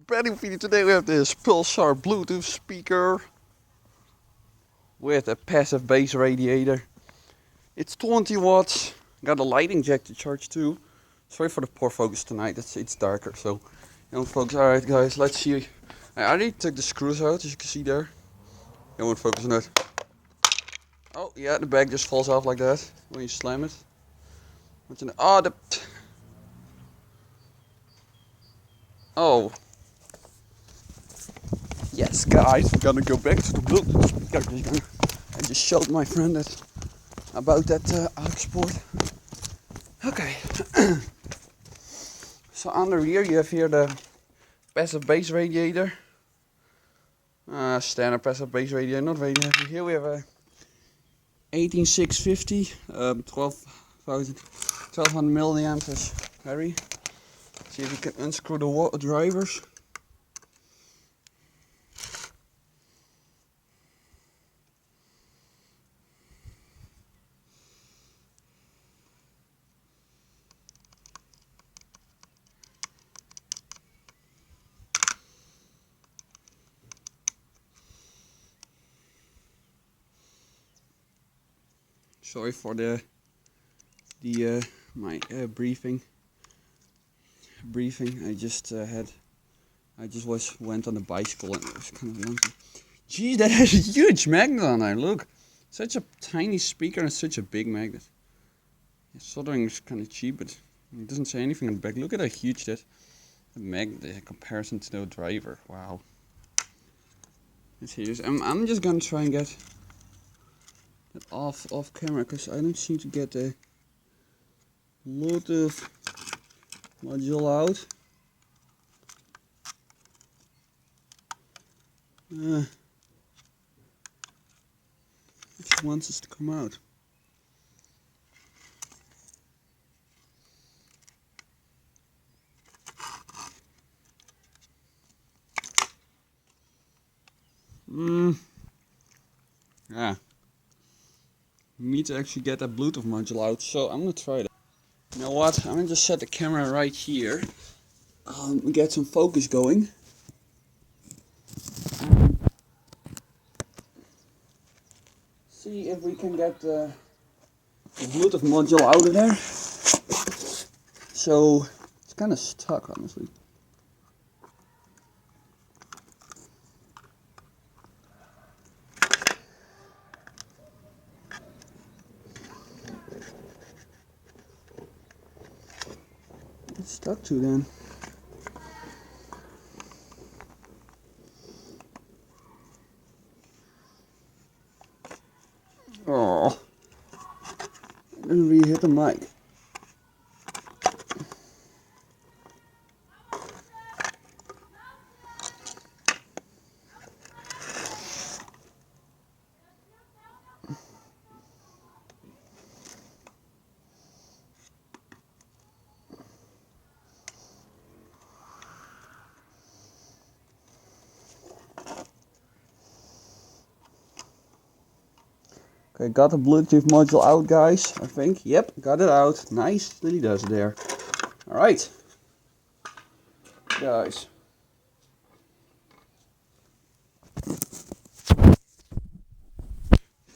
Brand new video today. We have this Pulsar Bluetooth speaker with a passive bass radiator. It's 20 watts. Got a lighting jack to charge too. Sorry for the poor focus tonight. It's darker, so you don't focus. All right, guys. Let's see. I already took the screws out, as you can see there. You won't focus on that. Oh yeah, the bag just falls off like that when you slam it. What's in? Oh, the. Oh. Yes, guys, we're gonna go back to the Bluetooth speaker. I just showed my friend that about that export. Okay. So on the rear you have here the passive bass radiator. Standard passive bass radiator, not very heavy. Here we have a 18650, 1200 milliamps is very. See if we can unscrew the drivers. Sorry for my briefing. I just went on a bicycle and it was kind of lumpy. Gee, that has a huge magnet on there. Look, such a tiny speaker and such a big magnet. Yeah, soldering is kind of cheap, but it doesn't say anything on the back. Look at how huge that magnet is in comparison to the driver. Wow. Let's see this. I'm just gonna try and get it off camera because I don't seem to get the Bluetooth module out. It just wants us to come out. Yeah. We need to actually get that Bluetooth module out, so I'm gonna try that. You know what? I'm gonna just set the camera right here. We get some focus going. See if we can get the Bluetooth module out of there. So it's kind of stuck, honestly. It's stuck to then. Oh, I didn't really hit the mic. Okay, got the Bluetooth module out, guys. I think. Yep, got it out. Nicely does it there. Alright. Guys.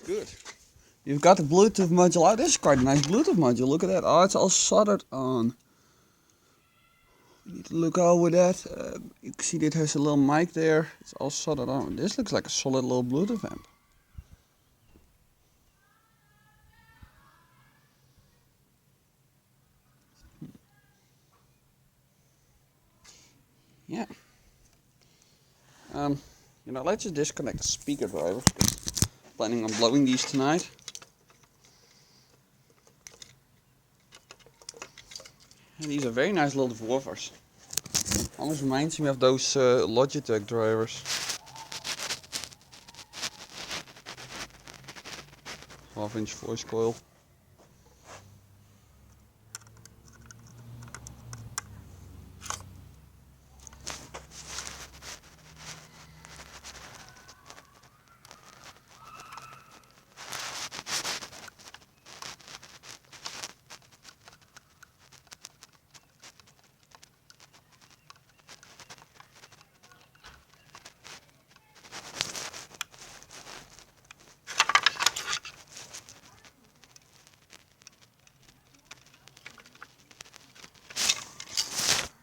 Good. You've got the Bluetooth module out. This is quite a nice Bluetooth module. Look at that. Oh, it's all soldered on. You need to look over that. You can see it has a little mic there. It's all soldered on. This looks like a solid little Bluetooth amp. Yeah. Let's just disconnect the speaker driver. Planning on blowing these tonight. And these are very nice little woofers. Almost reminds me of those Logitech drivers. Half-inch voice coil.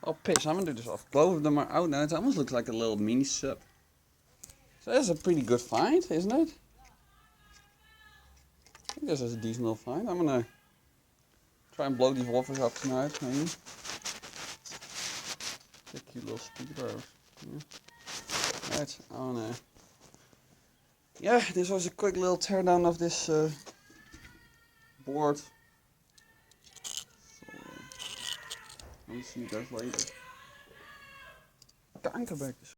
Oh piss, I'm gonna do this off. Both of them are out now. It almost looks like a little mini sub. So that's a pretty good find, isn't it? I think this is a decent little find. I'm gonna try and blow these woofers up tonight, maybe. A cute little speaker. Yeah. Right, I'm gonna... Yeah, this was a quick little teardown of this board. So, I'll see you guys later. Kankerbekkers.